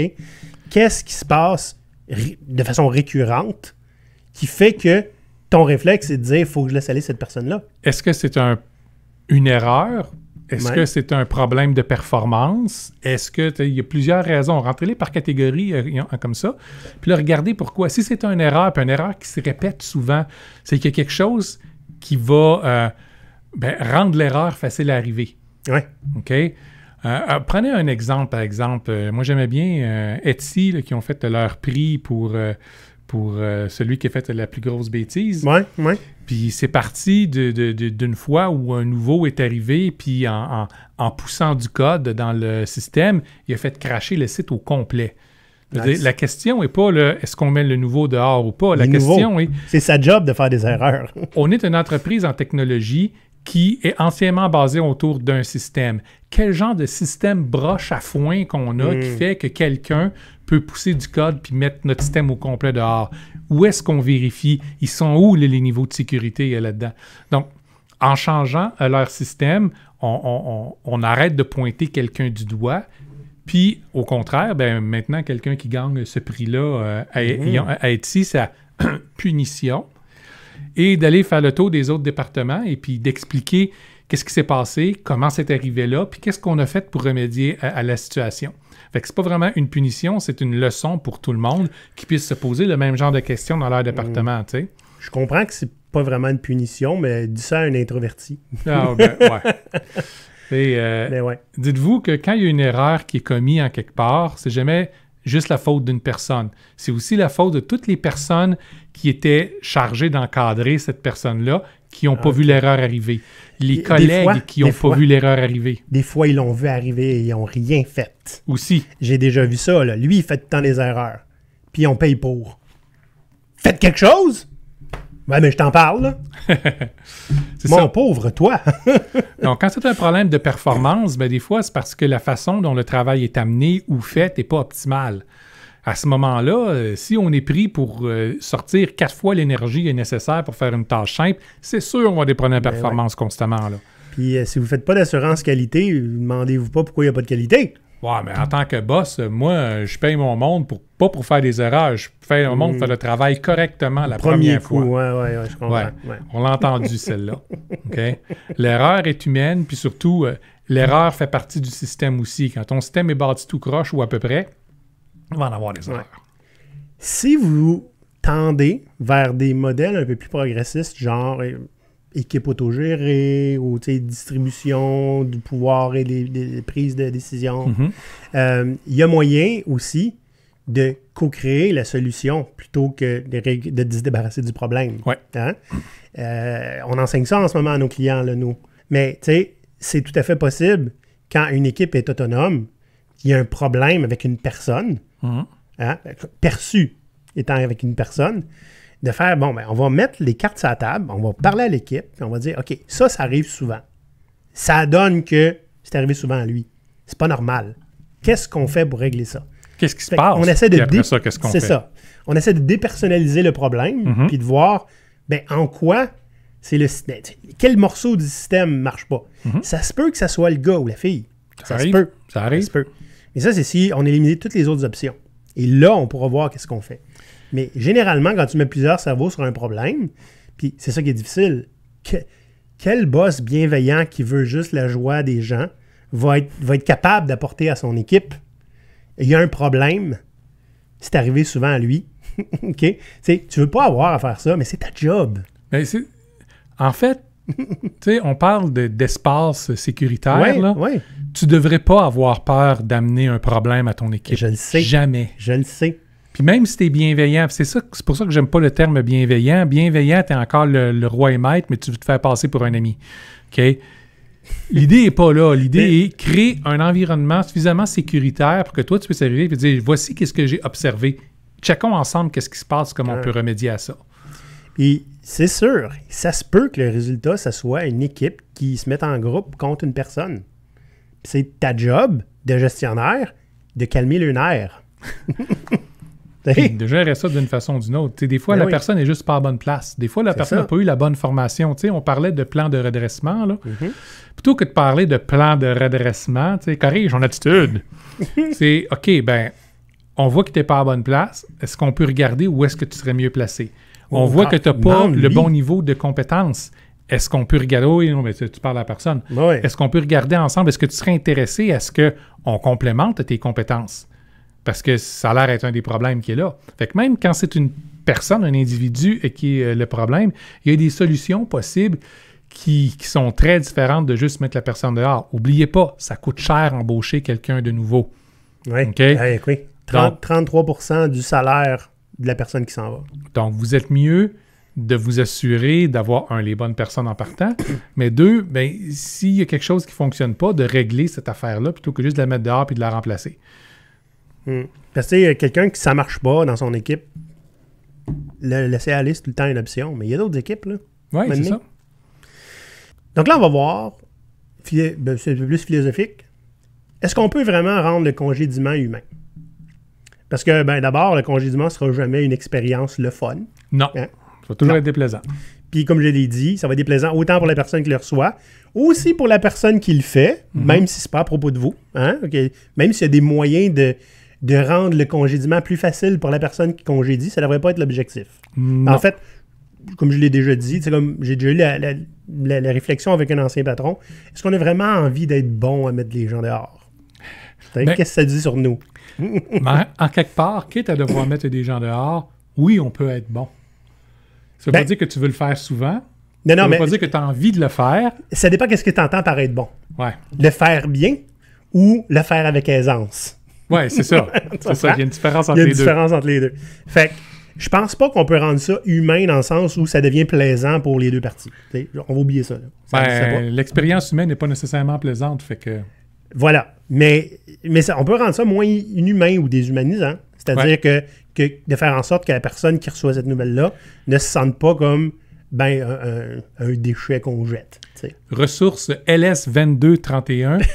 Qu'est-ce qui se passe de façon récurrente qui fait que ton réflexe, c'est de dire, il faut que je laisse aller cette personne-là? Est-ce que c'est une erreur? Est-ce que c'est un problème de performance? Est-ce que il y a plusieurs raisons? Rentrez-les par catégorie comme ça. Puis là, regardez pourquoi. Si c'est une erreur, puis une erreur qui se répète souvent, c'est qu'il y a quelque chose qui va rendre l'erreur facile à arriver. Oui. OK? Prenez un exemple, par exemple. Moi, j'aimais bien Etsy, là, qui ont fait leur prix pour celui qui a fait la plus grosse bêtise. Oui, oui. Puis c'est parti d'une fois où un nouveau est arrivé, puis en poussant du code dans le système, il a fait crasher le site au complet. Nice. La question n'est pas est-ce qu'on met le nouveau dehors ou pas. La question est... C'est sa job de faire des erreurs. On est une entreprise en technologie qui est entièrement basée autour d'un système. Quel genre de système broche à foin qu'on a qui fait que quelqu'un peut pousser du code puis mettre notre système au complet dehors? Où est-ce qu'on vérifie? Ils sont où les niveaux de sécurité là-dedans? Donc, en changeant leur système, on arrête de pointer quelqu'un du doigt. Puis, au contraire, maintenant, quelqu'un qui gagne ce prix-là à Etsy, c'est punition. Et d'aller faire le tour des autres départements et puis d'expliquer qu'est-ce qui s'est passé, comment c'est arrivé là, puis qu'est-ce qu'on a fait pour remédier à la situation. Fait que c'est pas vraiment une punition, c'est une leçon pour tout le monde qui puisse se poser le même genre de questions dans leur département, tu sais. Je comprends que c'est pas vraiment une punition, mais dis ça à un introverti. Ah, ouais. Et, ouais. Dites-vous que quand il y a une erreur qui est commise en quelque part, c'est jamais juste la faute d'une personne. C'est aussi la faute de toutes les personnes qui étaient chargées d'encadrer cette personne-là, qui n'ont pas vu l'erreur arriver. Les collègues qui n'ont pas vu l'erreur arriver. Des fois, ils l'ont vu arriver et ils n'ont rien fait. Aussi. J'ai déjà vu ça. Là. Lui, il fait tout le temps des erreurs. Puis on paye pour. Faites quelque chose! Ouais, mais je t'en parle, là. C'est Mon ça. pauvre, toi! Donc, quand c'est un problème de performance, des fois, c'est parce que la façon dont le travail est amené ou fait n'est pas optimale. À ce moment-là, si on est pris pour sortir 4 fois l'énergie nécessaire pour faire une tâche simple, c'est sûr qu'on va des problèmes de performance constamment. Là. Puis si vous ne faites pas d'assurance qualité, demandez-vous pas pourquoi il n'y a pas de qualité. Ouais, mais en tant que boss, moi, je paye mon monde pas pour faire des erreurs. Je paye mon monde pour faire le travail correctement la première fois. Ouais, je comprends. Ouais. On l'a entendu, celle-là. OK? L'erreur est humaine, puis surtout, l'erreur fait partie du système aussi. Quand ton système est bâti tout croche ou à peu près, il va en avoir des erreurs. Si vous tendez vers des modèles un peu plus progressistes, genre équipe autogérée ou distribution du pouvoir et des prises de décision, il y a moyen aussi de co-créer la solution plutôt que de se débarrasser du problème. Ouais. Hein? On enseigne ça en ce moment à nos clients, là, nous. Mais c'est tout à fait possible quand une équipe est autonome, qu'il y a un problème avec une personne, perçu étant avec une personne, de faire, on va mettre les cartes sur la table, on va parler à l'équipe, puis on va dire, OK, ça arrive souvent. Ça donne que c'est arrivé souvent à lui. C'est pas normal. Qu'est-ce qu'on fait pour régler ça? Qu'est-ce qui se passe? On essaie de après ça, qu'est-ce qu'on fait? C'est ça. On essaie de dépersonnaliser le problème, puis de voir, en quoi c'est le système. Quel morceau du système marche pas? Ça se peut que ça soit le gars ou la fille. Ça arrive. Ça arrive. Ça se peut. Mais ça, c'est si on élimine toutes les autres options. Et là, on pourra voir qu'est-ce qu'on fait. Mais généralement, quand tu mets plusieurs cerveaux sur un problème, puis c'est ça qui est difficile, quel boss bienveillant qui veut juste la joie des gens va être capable d'apporter à son équipe? Il y a un problème, c'est arrivé souvent à lui. OK? Tu veux pas avoir à faire ça, mais c'est ta job. Mais en fait, on parle d'espace sécuritaire. Là. Ouais. Tu devrais pas avoir peur d'amener un problème à ton équipe. Je le sais. Jamais. Je le sais. Puis même si tu es bienveillant, c'est pour ça que j'aime pas le terme bienveillant. Bienveillant, tu es encore le roi et maître, mais tu veux te faire passer pour un ami. OK? L'idée n'est pas là. L'idée est créer un environnement suffisamment sécuritaire pour que toi, tu puisses arriver et dire, voici qu'est-ce que j'ai observé. Checkons ensemble qu'est-ce qui se passe, comment on peut remédier à ça. Puis c'est sûr, ça se peut que le résultat, ça soit une équipe qui se mette en groupe contre une personne. C'est ta job de gestionnaire de calmer le nerf. Puis de gérer ça d'une façon ou d'une autre. Des fois, la personne n'est juste pas à bonne place. Des fois, la personne n'a pas eu la bonne formation. On parlait de plan de redressement. Là. Plutôt que de parler de plan de redressement, corrige ton attitude. C'est OK, on voit que tu n'es pas à bonne place. Est-ce qu'on peut regarder où est-ce que tu serais mieux placé? On voit que tu n'as pas le bon niveau de compétence. est-ce qu'on peut regarder... Oui, non, mais tu parles à la personne. Ouais. Est-ce qu'on peut regarder ensemble? Est-ce que tu serais intéressé à ce qu'on complémente tes compétences? Parce que ça a l'air d'être un des problèmes qui est là. Fait que même quand c'est une personne, un individu qui est le problème, il y a des solutions possibles qui sont très différentes de juste mettre la personne dehors. Oubliez pas, ça coûte cher embaucher quelqu'un de nouveau. Oui. OK? Oui. 33% du salaire de la personne qui s'en va. Donc, vous êtes mieux de vous assurer d'avoir, les bonnes personnes en partant, mais deux, ben, s'il y a quelque chose qui ne fonctionne pas, de régler cette affaire-là plutôt que juste de la mettre dehors et de la remplacer. Parce que quelqu'un qui ça marche pas dans son équipe, le laisser aller, c'est tout le temps une option. Mais il y a d'autres équipes, là. Oui, c'est ça. Donc là, on va voir, c'est un peu plus philosophique. Est-ce qu'on peut vraiment rendre le congédiement humain? Parce que, d'abord, le congédiement ne sera jamais une expérience le fun. Non. Hein? Ça va toujours être déplaisant. Puis, comme je l'ai dit, ça va être déplaisant autant pour la personne qui le reçoit, aussi pour la personne qui le fait, même si c'est pas à propos de vous. Hein? Okay. Même s'il y a des moyens de rendre le congédiement plus facile pour la personne qui congédie, ça ne devrait pas être l'objectif. Non. En fait, comme je l'ai déjà dit, c'est comme j'ai déjà eu la réflexion avec un ancien patron, est-ce qu'on a vraiment envie d'être bon à mettre les gens dehors? Qu'est-ce que ça dit sur nous? Mais en quelque part, quitte à devoir mettre des gens dehors, oui, on peut être bon. Ça ne veut pas dire que tu veux le faire souvent. Non, ça ne veut pas dire que tu as envie de le faire. Ça dépend qu'est-ce que tu entends par être bon. Ouais. Le faire bien ou le faire avec aisance. Oui, c'est ça. C'est ça. Il y a une différence entre les deux. Il y a une différence entre les deux. Fait que je pense pas qu'on peut rendre ça humain dans le sens où ça devient plaisant pour les deux parties. T'sais, on va oublier ça. L'expérience humaine n'est pas nécessairement plaisante. Fait que... Voilà. Mais on peut rendre ça moins inhumain ou déshumanisant. C'est-à-dire que de faire en sorte que la personne qui reçoit cette nouvelle-là ne se sente pas comme un déchet qu'on jette. T'sais. Ressources LS2231.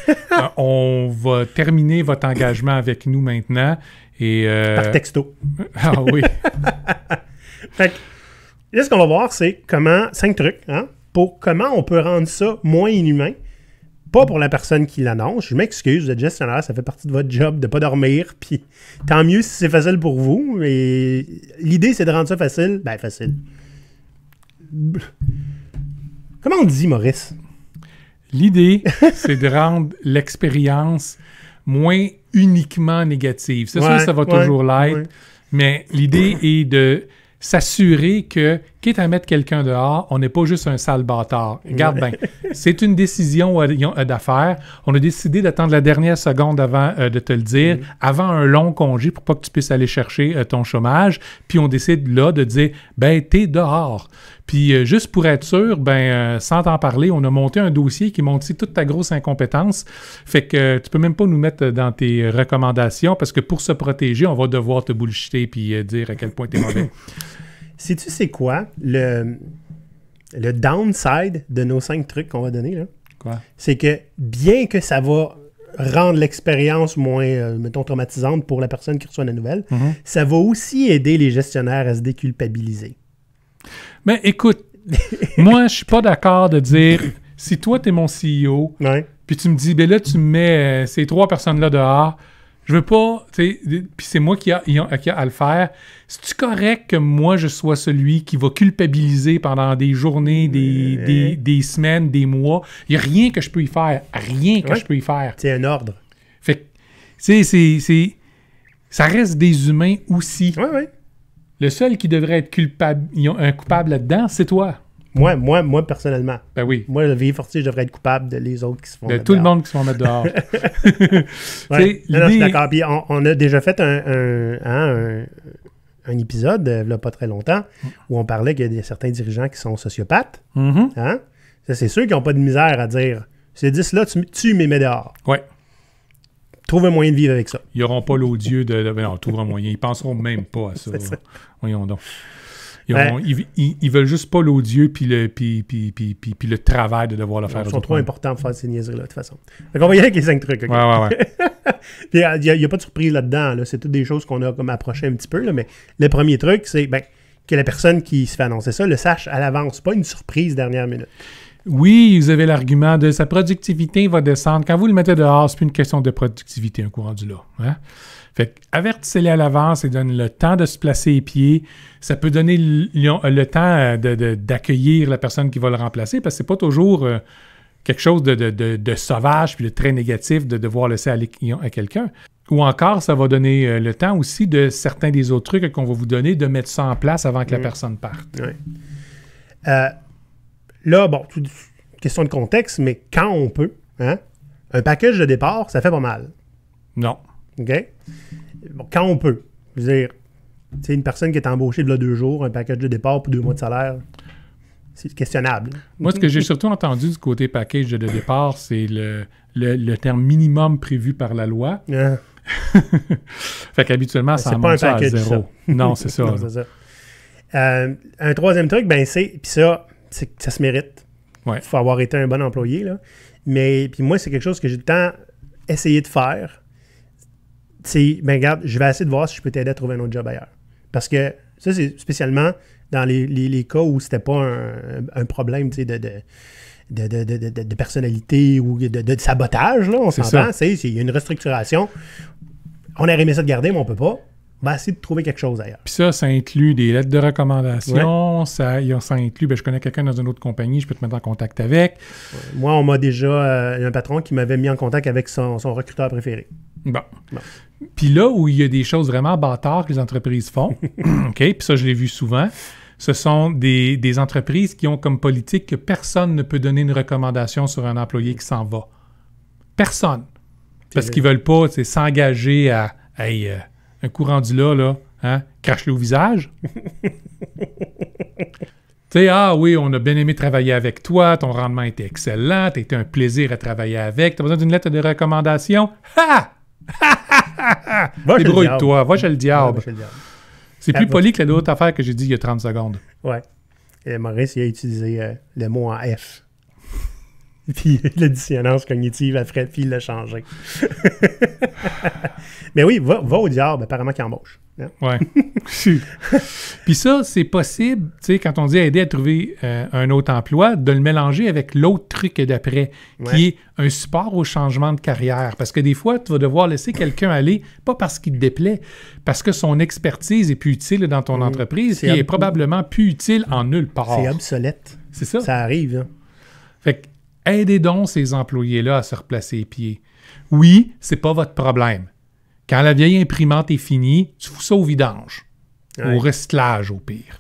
On va terminer votre engagement avec nous maintenant. Et, Par texto. Ah oui. Fait que, là, ce qu'on va voir, c'est 5 trucs, pour comment on peut rendre ça moins inhumain. Pas pour la personne qui l'annonce. Je m'excuse, vous êtes gestionnaire, ça fait partie de votre job de ne pas dormir. Puis tant mieux si c'est facile pour vous. Mais l'idée, c'est de rendre ça facile. Facile. Comment on dit, Maurice? L'idée, c'est de rendre l'expérience moins uniquement négative. C'est sûr que ça va toujours l'être, mais l'idée est de s'assurer que, quitte à mettre quelqu'un dehors, on n'est pas juste un sale bâtard. Regarde bien, c'est une décision d'affaires. On a décidé d'attendre la dernière seconde avant de te le dire, avant un long congé pour pas que tu puisses aller chercher ton chômage. Puis on décide là de dire, t'es dehors. Puis juste pour être sûr, sans t'en parler, on a monté un dossier qui montre toute ta grosse incompétence. Fait que tu peux même pas nous mettre dans tes recommandations parce que pour se protéger, on va devoir te bullshiter puis dire à quel point t'es mauvais. Sais-tu c'est quoi le downside de nos 5 trucs qu'on va donner, là? Quoi? C'est que bien que ça va rendre l'expérience moins, traumatisante pour la personne qui reçoit la nouvelle, ça va aussi aider les gestionnaires à se déculpabiliser. Mais écoute, moi, je suis pas d'accord de dire, si toi, tu es mon CEO, puis tu me dis, là, tu me mets ces 3 personnes-là dehors, je veux pas, tu sais, puis c'est moi qui a à le faire. C'est-tu correct que moi, je sois celui qui va culpabiliser pendant des journées, des semaines, des mois? Il n'y a rien que je peux y faire. Rien que je peux y faire. C'est un ordre. Fait que, tu sais, ça reste des humains aussi. Oui. Le seul qui devrait être coupable là-dedans, c'est toi. Moi, personnellement. Ben oui. Moi, le Fortier, je devrais être coupable de les autres qui se font mettre tout dehors. le monde qui se font mettre dehors. Non, je suis d'accord. Puis on a déjà fait un épisode, il n'y a pas très longtemps, où on parlait qu'il y a certains dirigeants qui sont sociopathes. Ça, c'est ceux qui n'ont pas de misère à dire, ces 10-là, tu m'y mets dehors. Oui. Trouve un moyen de vivre avec ça. Ils n'auront pas l'odieux de... Non, trouve un moyen. Ils ne penseront même pas à ça. Voyons donc. Ils veulent juste pas l'odieux puis le travail de devoir le faire. Ils sont trop importants pour faire ces niaiseries-là, de toute façon. Donc, on va y aller avec les 5 trucs. Okay? Ouais. Puis, il n'y a pas de surprise là-dedans. Là. C'est toutes des choses qu'on a comme approché un petit peu. Là. Mais le premier truc, c'est que la personne qui se fait annoncer ça le sache à l'avance. Pas une surprise dernière minute. Oui, vous avez l'argument de sa productivité va descendre. Quand vous le mettez dehors, c'est plus une question de productivité, un coup rendu là. Hein? Fait que avertissez-les à l'avance et donne le temps de se placer les pieds. Ça peut donner le temps d'accueillir la personne qui va le remplacer parce que c'est pas toujours quelque chose de sauvage puis de très négatif de devoir laisser aller à quelqu'un. Ou encore, ça va donner le temps aussi de certains des autres trucs qu'on va vous donner de mettre ça en place avant que la personne parte. Oui. Là, bon, question de contexte, mais quand on peut, hein, un package de départ, ça fait pas mal. Non. OK? Bon, quand on peut. Je veux dire, tu sais, une personne qui est embauchée de là 2 jours, un package de départ pour 2 mois de salaire, c'est questionnable. Moi, ce que j'ai surtout entendu du côté package de départ, c'est le terme minimum prévu par la loi. Ah. Fait qu'habituellement, ça en monte ça à 0. Non, c'est ça. Non, c'est ça. Un troisième truc, ben c'est... Puis ça, c'est que ça se mérite. Ouais. Il faut avoir été un bon employé, là. Mais puis moi, c'est quelque chose que j'ai le temps essayé de faire. C'est, ben regarde, je vais essayer de voir si je peux t'aider à trouver un autre job ailleurs. Parce que ça, c'est spécialement dans les cas où c'était pas un problème, tu sais, de personnalité ou de sabotage, là, on s'entend. Il y a une restructuration. On aurait aimé ça de garder, mais on peut pas. On va essayer de trouver quelque chose ailleurs. Puis ça inclut des lettres de recommandation, ouais. ça inclut, ben, je connais quelqu'un dans une autre compagnie, je peux te mettre en contact avec. Moi, on m'a déjà, un patron qui m'avait mis en contact avec son recruteur préféré. Bon. Puis là où il y a des choses vraiment bâtards que les entreprises font, OK, puis ça, je l'ai vu souvent, ce sont des entreprises qui ont comme politique que personne ne peut donner une recommandation sur un employé qui s'en va. Personne. Parce qu'ils veulent pas s'engager à un coup rendu là, hein, crache-le au visage. Tu sais, ah oui, on a bien aimé travailler avec toi, ton rendement était excellent, t'as été un plaisir à travailler avec, t'as besoin d'une lettre de recommandation? Ha! Débrouille-toi, va chez le diable. C'est plus poli que l'autre affaire que j'ai dit il y a 30 secondes. Ouais. Et Maurice, il a utilisé le mot en F. Puis la dissonance cognitive après, puis il l'a changé. Mais oui, va au diable, apparemment qu'il embauche. Hein? Ouais. Puis ça, c'est possible, tu sais, quand on dit aider à trouver un autre emploi, de le mélanger avec l'autre truc d'après, qui est un support au changement de carrière. Parce que des fois, tu vas devoir laisser quelqu'un aller, pas parce qu'il te déplaît, parce que son expertise est plus utile dans ton entreprise, qui est probablement plus utile en nulle part. C'est obsolète. C'est ça. Ça arrive. Hein? Fait que aidez donc ces employés-là à se replacer les pieds. Oui, c'est pas votre problème. Quand la vieille imprimante est finie, tu fous ça au vidange. Au recyclage, au pire.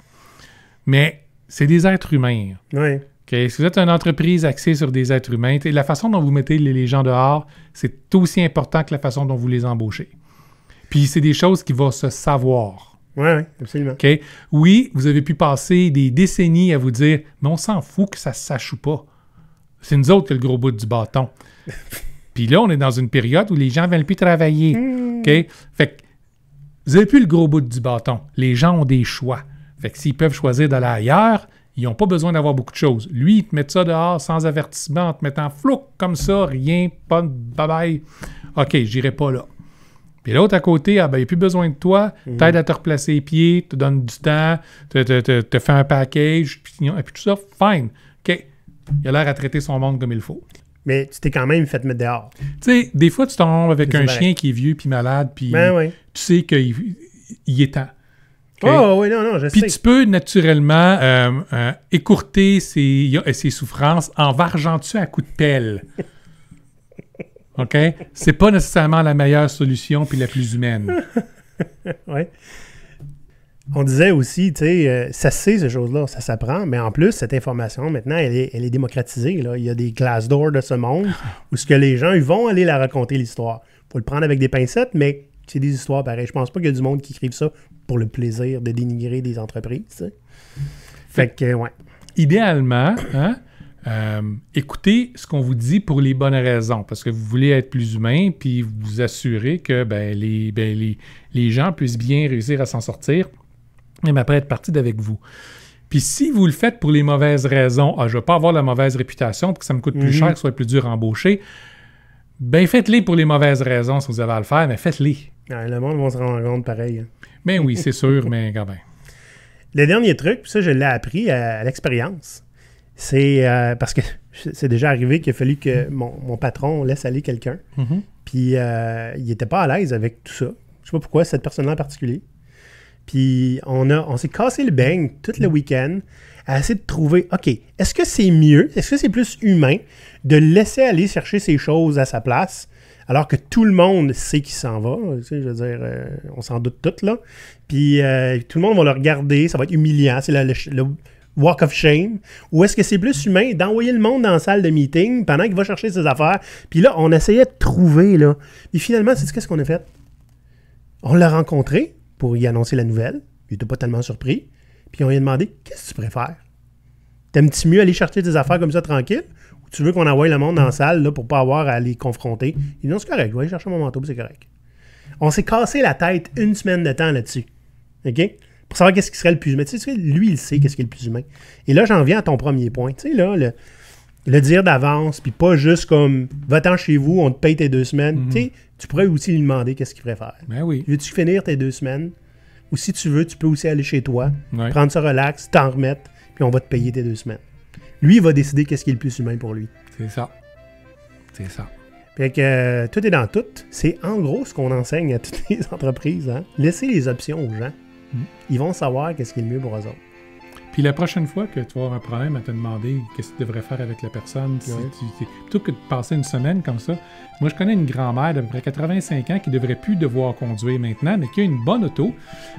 Mais c'est des êtres humains. Oui. Okay? Si vous êtes une entreprise axée sur des êtres humains, la façon dont vous mettez les gens dehors, c'est aussi important que la façon dont vous les embauchez. Puis c'est des choses qui vont se savoir. Oui, absolument. Okay? Oui, vous avez pu passer des décennies à vous dire « Mais on s'en fout que ça se sache ou pas. » C'est nous autres qui a le gros bout du bâton. Puis là, on est dans une période où les gens ne veulent plus travailler. OK? Fait que vous n'avez plus le gros bout du bâton. Les gens ont des choix. Fait que s'ils peuvent choisir d'aller ailleurs, ils n'ont pas besoin d'avoir beaucoup de choses. Lui, il te met ça dehors sans avertissement, en te mettant flou comme ça, rien, pas de bye-bye. OK, j'irai pas là. Puis l'autre à côté, il n'y a plus besoin de toi, t'aide à te replacer les pieds, te donne du temps, te fait un package, puis tout ça, fine. OK. Il a l'air à traiter son monde comme il faut. Mais tu t'es quand même fait mettre dehors. Tu sais, des fois, tu tombes avec un chien qui est vieux puis malade, puis tu sais qu'il est temps. Okay? Oh oui, non, je sais. Puis tu peux naturellement écourter ses souffrances en vargeant dessus à coups de pelle. OK? C'est pas nécessairement la meilleure solution puis la plus humaine. Oui. On disait aussi, tu sais, ça se sait, ces choses-là, ça s'apprend, mais en plus, cette information, maintenant, elle est démocratisée. Là. Il y a des Glassdoor de ce monde où ce que les gens, ils vont aller la raconter, l'histoire. Il faut le prendre avec des pincettes, mais c'est des histoires pareilles. Je pense pas qu'il y a du monde qui écrive ça pour le plaisir de dénigrer des entreprises. Tu sais. Fait que, ouais. Idéalement, écoutez ce qu'on vous dit pour les bonnes raisons, parce que vous voulez être plus humain, puis vous assurer que les gens puissent bien réussir à s'en sortir, même après être partis d'avec vous. Puis si vous le faites pour les mauvaises raisons, je ne veux pas avoir la mauvaise réputation pour que ça me coûte plus cher, que ce soit plus dur à embaucher, ben faites-les pour les mauvaises raisons si vous avez à le faire, mais faites-les. Ouais, le monde va se rendre compte pareil. Hein. Ben oui, c'est sûr, mais quand même. Le dernier truc, puis ça je l'ai appris à l'expérience, C'est parce que c'est déjà arrivé qu'il a fallu que mon patron laisse aller quelqu'un. Mhm. Puis il n'était pas à l'aise avec tout ça. Je sais pas pourquoi, cette personne-là en particulier. Puis on s'est cassé le beigne tout le week-end à essayer de trouver, OK, est-ce que c'est mieux, est-ce que c'est plus humain de le laisser aller chercher ses choses à sa place alors que tout le monde sait qu'il s'en va? Tu sais, je veux dire, on s'en doute tout, là. Puis tout le monde va le regarder, ça va être humiliant, c'est le walk of shame. Ou est-ce que c'est plus humain d'envoyer le monde dans la salle de meeting pendant qu'il va chercher ses affaires? Puis là, on essayait de trouver, là. Puis finalement, c'est qu'est-ce qu'on a fait? On l'a rencontré pour y annoncer la nouvelle. Il n'était pas tellement surpris. Puis on lui a demandé, qu'est-ce que tu préfères? T'aimes-tu mieux aller chercher tes affaires comme ça tranquille? Ou tu veux qu'on envoie le monde dans la salle là, pour pas avoir à les confronter? Il dit, non, c'est correct, je vais aller chercher mon manteau, c'est correct. On s'est cassé la tête une semaine de temps là-dessus. OK? Pour savoir qu'est-ce qui serait le plus humain. Tu sais, lui, il sait qu'est-ce qui est le plus humain. Et là, j'en viens à ton premier point. Tu sais, là, le dire d'avance, puis pas juste comme, va-t'en chez vous, on te paye tes 2 semaines. Tu sais, tu pourrais aussi lui demander qu'est-ce qu'il préfère. Ben oui. Veux-tu finir tes 2 semaines? Ou si tu veux, tu peux aussi aller chez toi, Ouais. prendre ça relax, t'en remettre, puis on va te payer tes 2 semaines. Lui, il va décider qu'est-ce qui est le plus humain pour lui. C'est ça. C'est ça. Fait que tout est dans tout. C'est en gros ce qu'on enseigne à toutes les entreprises. Hein? Laissez les options aux gens. Ils vont savoir qu'est-ce qui est le mieux pour eux autres. Puis la prochaine fois que tu vas avoir un problème à te demander qu'est-ce que tu devrais faire avec la personne, plutôt que de passer une semaine comme ça, moi je connais une grand-mère d'à peu près 85 ans qui devrait plus devoir conduire maintenant, mais qui a une bonne auto,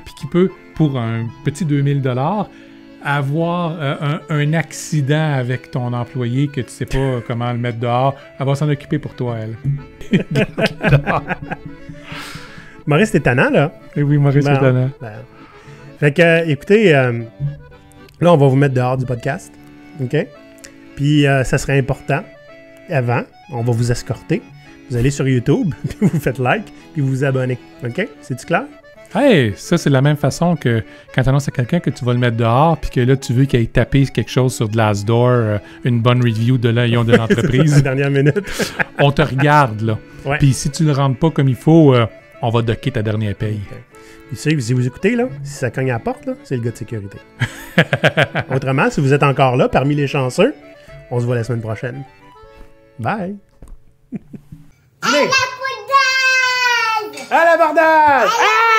puis qui peut, pour un petit 2000 $, avoir un accident avec ton employé que tu sais pas comment le mettre dehors, elle va s'en occuper pour toi, elle. Maurice, t'es tannant, là? Et oui, Maurice est tannant. Fait que, écoutez, là, on va vous mettre dehors du podcast. OK? Puis, ça serait important. Avant, on va vous escorter. Vous allez sur YouTube, puis vous faites like, puis vous vous abonnez. OK? C'est-tu clair? Hey, ça, c'est de la même façon que quand tu annonces à quelqu'un que tu vas le mettre dehors, puis que là, tu veux qu'il aille taper quelque chose sur Glassdoor, une bonne review de l'entreprise. La dernière minute. On te regarde, là. Ouais. Puis si tu ne le rentres pas comme il faut, on va docker ta dernière paye. Okay. Puis, si vous écoutez, là, si ça cogne à la porte, là, c'est le gars de sécurité. Autrement, si vous êtes encore là, parmi les chanceux, on se voit la semaine prochaine. Bye! À la bordage! À l'abordage! Ah!